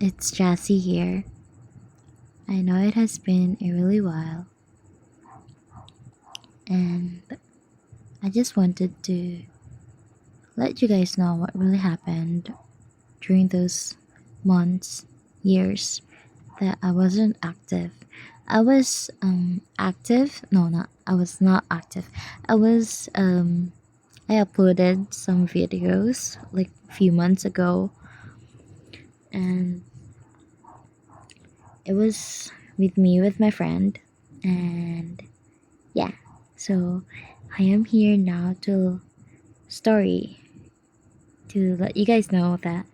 It's Jassy here. I know it has been a really while, and I just wanted to let you guys know what really happened during those months, years that I wasn't active. I was active. No, not. I was not active. I was I uploaded some videos like a few months ago, and it was with my friend, and yeah. So I am here now to story to let you guys know that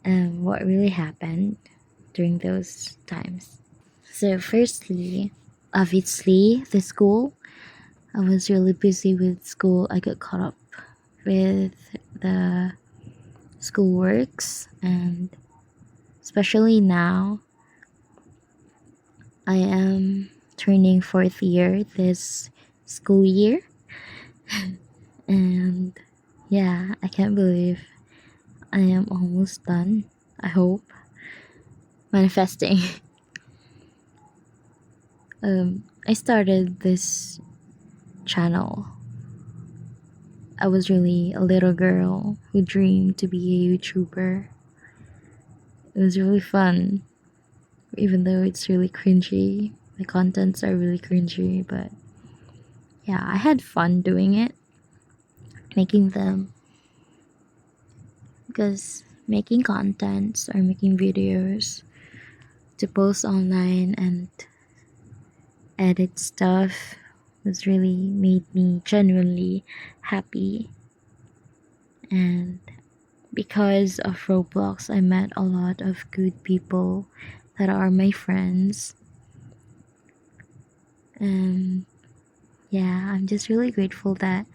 what really happened during those times. So firstly, obviously the school. I was really busy with school. I got caught up with the school works, and especially now I am turning fourth year this school year. And yeah, I can't believe I am almost done. I hope. Manifesting. I started this channel. I was really a little girl who dreamed to be a YouTuber. It was really fun, even though it's really cringy. The contents are really cringy, but yeah, I had fun doing it, making them, because making contents or making videos to post online and edit stuff was really made me genuinely happy. And because of Roblox, I met a lot of good people that are my friends. And yeah, I'm just really grateful that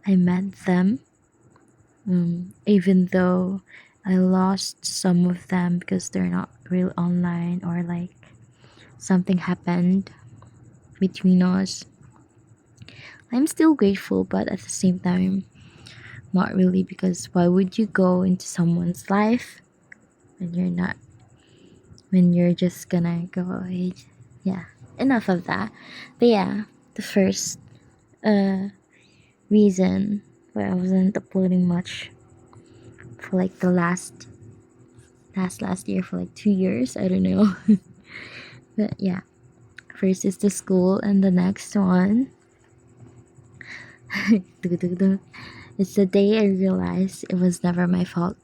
I met them. Even though I lost some of them because they're not real online, or like something happened between us. I'm still grateful, but at the same time, not really, because why would you go into someone's life when you're just gonna go away? Yeah, enough of that. But yeah, the first reason why I wasn't uploading much for like the last year, for like 2 years, I don't know. But yeah, first is the school, and the next one it's the day I realized it was never my fault.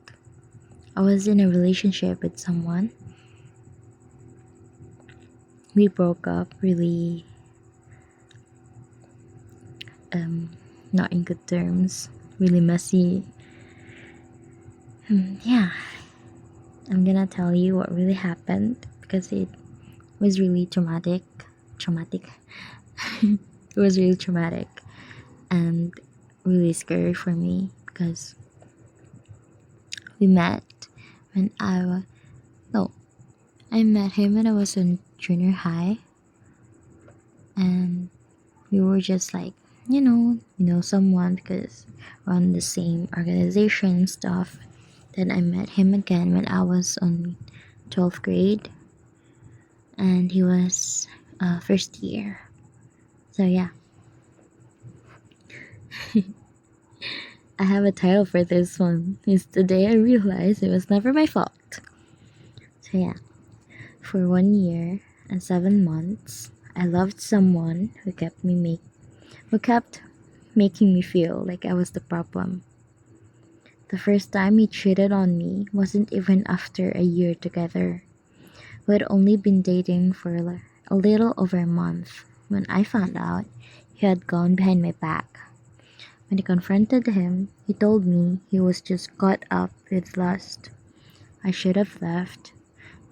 I was in a relationship with someone. We broke up really not in good terms, really messy. Yeah, I'm gonna tell you what really happened because it was really traumatic. It was really traumatic and really scary for me, because we met when I met him when I was in junior high, and we were just like, someone, because we're on the same organization and stuff. Then I met him again when I was on 12th grade, and he was first year. So yeah, I have a title for this one. It's the day I realized it was never my fault. So yeah, for 1 year and 7 months, I loved someone who kept making me feel like I was the problem. The first time he cheated on me wasn't even after a year together. We had only been dating for a little over a month when I found out he had gone behind my back. When I confronted him, he told me he was just caught up with lust. I should have left,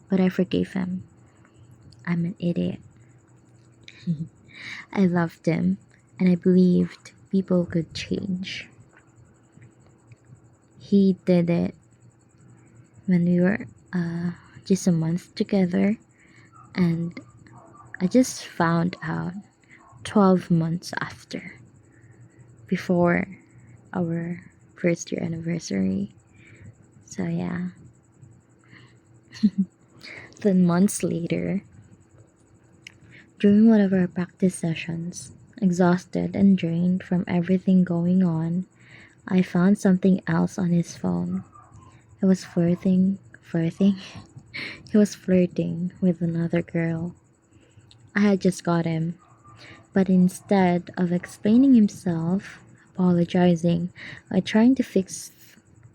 but I forgave him. I'm an idiot. I loved him, and I believed people could change. He did it when we were just a month together, and I just found out 12 months after, before our first year anniversary. So yeah, Then months later, during one of our practice sessions, exhausted and drained from everything going on, I found something else on his phone. He was flirting. He was flirting with another girl. I had just got him, but instead of explaining himself, apologizing, or trying to fix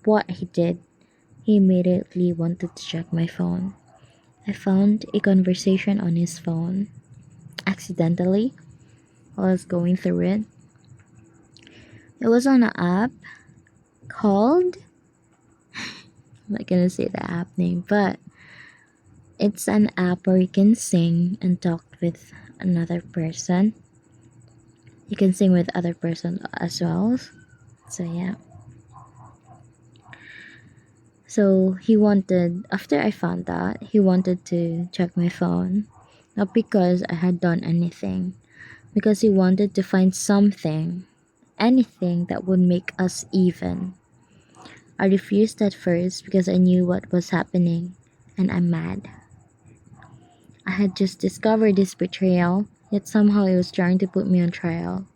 what he did, he immediately wanted to check my phone. I found a conversation on his phone accidentally while I was going through it. It was on an app called, I'm not gonna say the app name, but it's an app where you can sing and talk with another person. You can sing with other person as well. So yeah. So he wanted, after I found that, he wanted to check my phone. Not because I had done anything, because he wanted to find something, anything that would make us even. I refused at first because I knew what was happening, and I'm mad. I had just discovered this betrayal, yet somehow he was trying to put me on trial.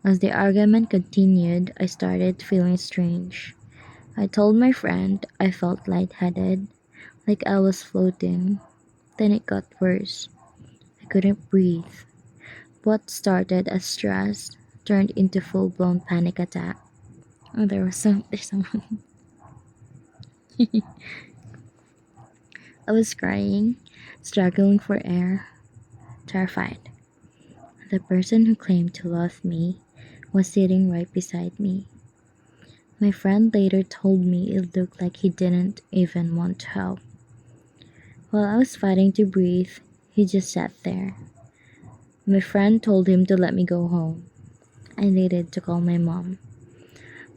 As the argument continued, I started feeling strange. I told my friend I felt lightheaded, like I was floating. Then it got worse. I couldn't breathe. What started as stress turned into full-blown panic attack. Oh, there's someone. I was crying, struggling for air, terrified. The person who claimed to love me was sitting right beside me. My friend later told me it looked like he didn't even want to help. While I was fighting to breathe, he just sat there. My friend told him to let me go home. I needed to call my mom.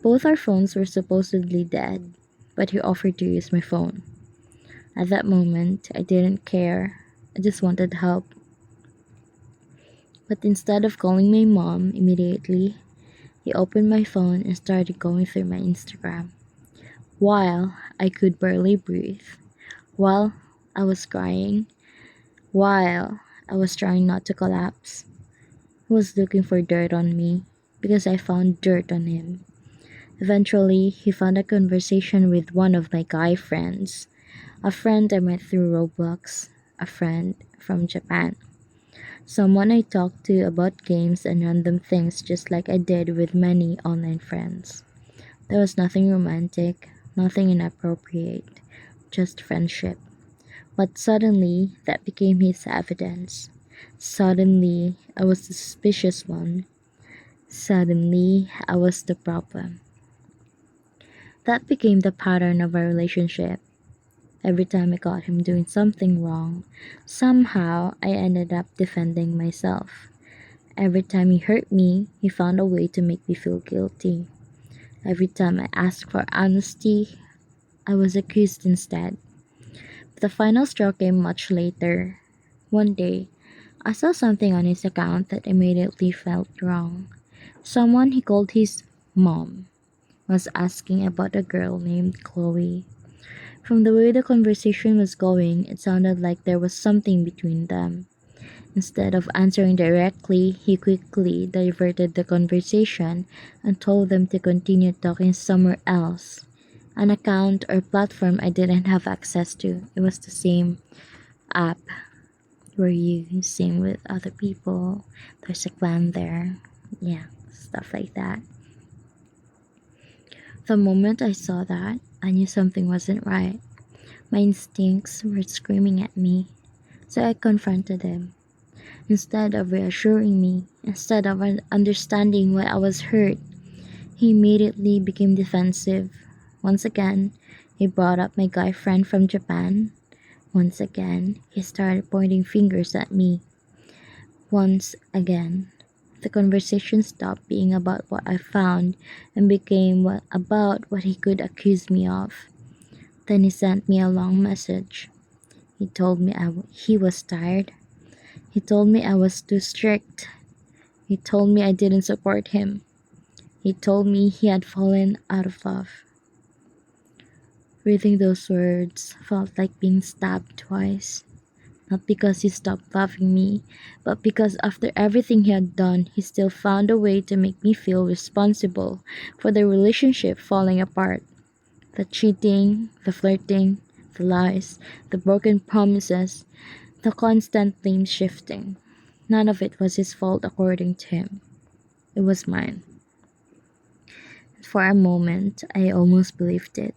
Both our phones were supposedly dead, but he offered to use my phone. At that moment, I didn't care. I just wanted help. But instead of calling my mom immediately, he opened my phone and started going through my Instagram. While I could barely breathe, while I was crying, while I was trying not to collapse, he was looking for dirt on me because I found dirt on him. Eventually, he found a conversation with one of my guy friends, a friend I met through Roblox, a friend from Japan. Someone I talked to about games and random things just like I did with many online friends. There was nothing romantic, nothing inappropriate, just friendship. But suddenly, that became his evidence. Suddenly, I was the suspicious one. Suddenly, I was the problem. That became the pattern of our relationship. Every time I caught him doing something wrong, somehow I ended up defending myself. Every time he hurt me, he found a way to make me feel guilty. Every time I asked for honesty, I was accused instead. But the final straw came much later. One day, I saw something on his account that immediately felt wrong. Someone he called his mom was asking about a girl named Chloe. From the way the conversation was going, it sounded like there was something between them. Instead of answering directly, he quickly diverted the conversation and told them to continue talking somewhere else. An account or platform I didn't have access to. It was the same app where you sing with other people. There's a clan there. Yeah, stuff like that. The moment I saw that, I knew something wasn't right. My instincts were screaming at me, so I confronted him. Instead of reassuring me, instead of understanding why I was hurt, he immediately became defensive. Once again, he brought up my guy friend from Japan. Once again, he started pointing fingers at me. Once again, the conversation stopped being about what I found and became about what he could accuse me of. Then he sent me a long message. He told me he was tired. He told me I was too strict. He told me I didn't support him. He told me he had fallen out of love. Reading those words felt like being stabbed twice. Not because he stopped loving me, but because after everything he had done, he still found a way to make me feel responsible for the relationship falling apart. The cheating, the flirting, the lies, the broken promises, the constant blame shifting. None of it was his fault according to him. It was mine. For a moment, I almost believed it.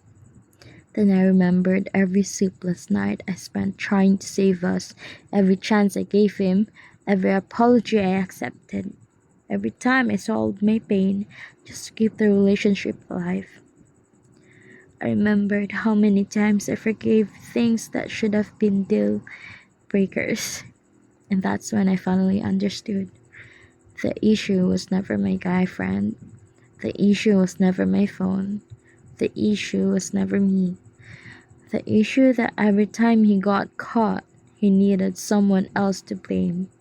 Then I remembered every sleepless night I spent trying to save us, every chance I gave him, every apology I accepted, every time I solved my pain just to keep the relationship alive. I remembered how many times I forgave things that should have been deal breakers. And that's when I finally understood. The issue was never my guy friend. The issue was never my phone. The issue was never me. The issue that every time he got caught, he needed someone else to blame.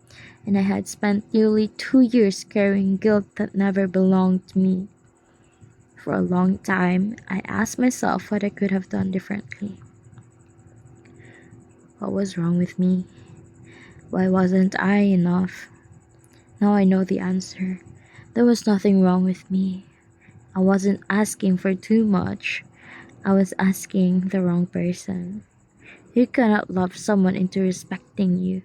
And I had spent nearly 2 years carrying guilt that never belonged to me. For a long time, I asked myself what I could have done differently. What was wrong with me? Why wasn't I enough? Now I know the answer. There was nothing wrong with me. I wasn't asking for too much. I was asking the wrong person. You cannot love someone into respecting you.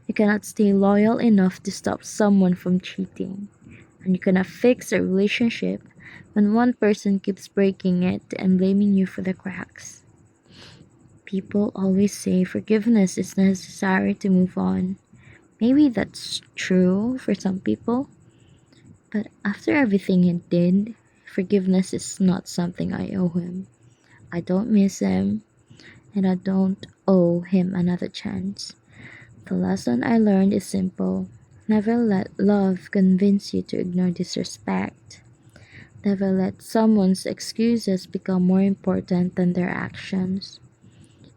You cannot stay loyal enough to stop someone from cheating. And you cannot fix a relationship when one person keeps breaking it and blaming you for the cracks. People always say forgiveness is necessary to move on. Maybe that's true for some people. But after everything he did, forgiveness is not something I owe him. I don't miss him, and I don't owe him another chance. The lesson I learned is simple. Never let love convince you to ignore disrespect. Never let someone's excuses become more important than their actions.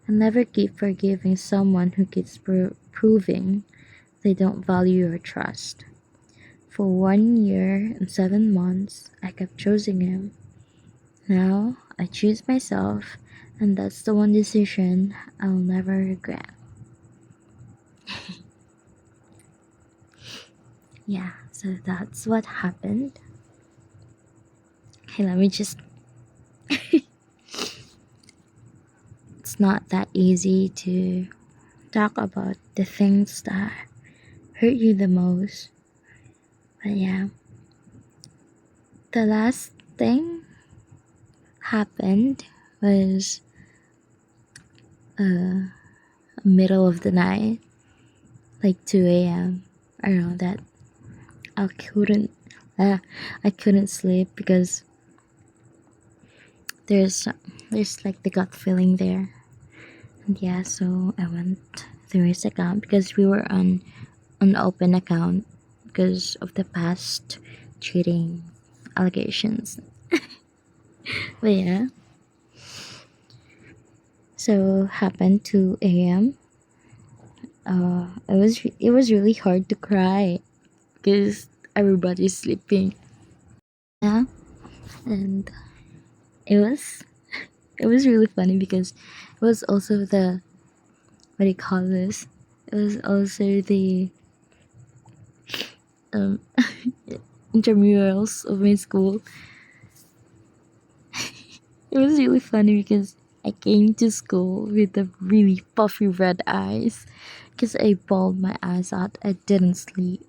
And never keep forgiving someone who keeps proving they don't value your trust. For 1 year and 7 months, I kept choosing him. Now, I choose myself, and that's the one decision I'll never regret. Yeah, so that's what happened. Okay, let me just... It's not that easy to talk about the things that hurt you the most. But yeah, the last thing happened was middle of the night, like 2 a.m. Around that. I couldn't sleep because there's like the gut feeling there. And yeah, so I went through his account because we were on an open account because of the past cheating allegations. But yeah, so happened 2 a.m. It was really hard to cry because everybody's sleeping. Yeah, and it was really funny because it was also the, what do you call this? It was also the intramurals of my school. It was really funny because I came to school with the really puffy red eyes because I bawled my eyes out. I didn't sleep.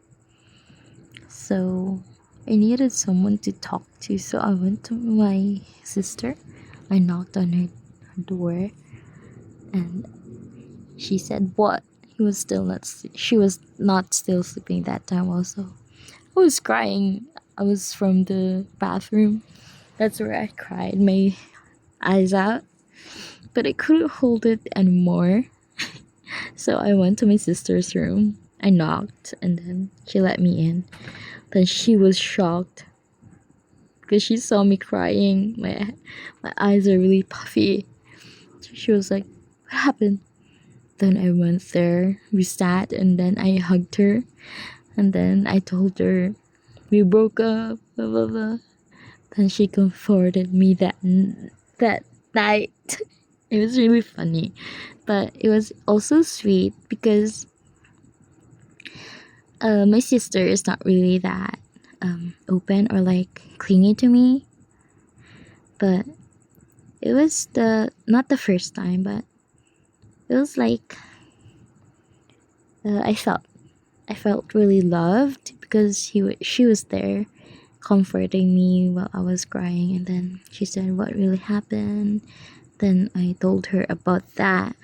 So I needed someone to talk to. So I went to my sister. I knocked on her door and she said, "What?" She was not still sleeping that time also. I was crying. I was from the bathroom. That's where I cried my eyes out. But I couldn't hold it anymore. So I went to my sister's room. I knocked and then she let me in. Then she was shocked because she saw me crying. My eyes are really puffy. So she was like, "What happened?" Then I went there. We sat and then I hugged her. And then I told her we broke up, blah blah blah. Then she comforted me that night. It was really funny, but it was also sweet because my sister is not really that open or like clingy to me. But it was not the first time, but it was like I felt really loved because she was there comforting me while I was crying, and then she said what really happened. Then I told her about that.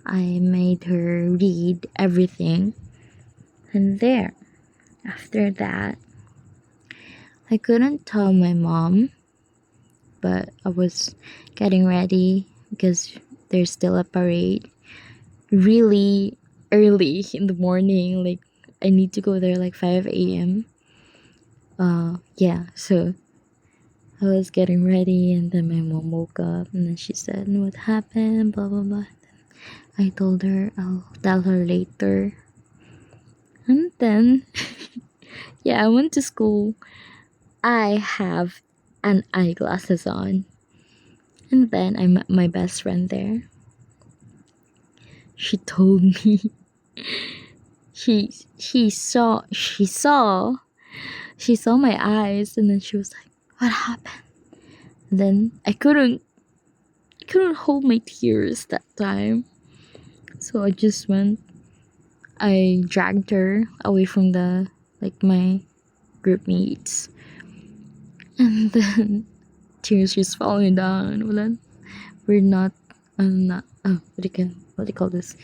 I made her read everything, and there, after that, I couldn't tell my mom, but I was getting ready because there's still a parade really early in the morning. Like, I need to go there like 5 a.m. Yeah, so I was getting ready, and then my mom woke up, and then she said, "What happened? Blah blah blah." I told her I'll tell her later. And then, yeah, I went to school. I have an eyeglasses on. And then I met my best friend there. She told me she saw my eyes, and then she was like, "What happened?" Then I couldn't hold my tears that time. So I dragged her away from my group mates. And then tears just falling down. Wala. We're not what do you call this?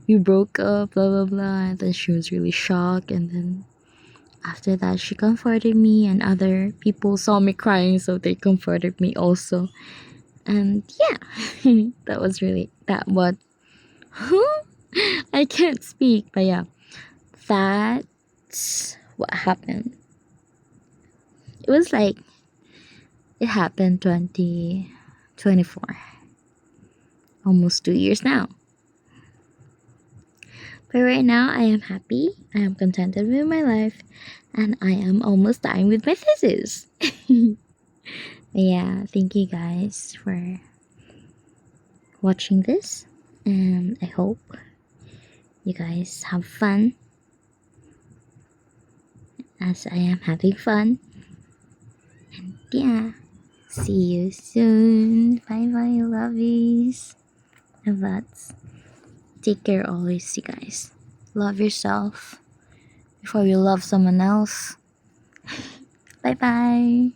We broke up, blah blah blah. And then she was really shocked, and then after that she comforted me, and other people saw me crying, so they comforted me also. And yeah, that was really that what I can't speak, but yeah, that's what happened. It was like it happened 2024, almost 2 years now. But right now, I am happy, I am contented with my life, and I am almost done with my thesis. But yeah, thank you guys for watching this, and I hope you guys have fun as I am having fun. And yeah, see you soon. Bye bye, lovies. And that's take care always, you guys. Love yourself before you love someone else. Bye bye.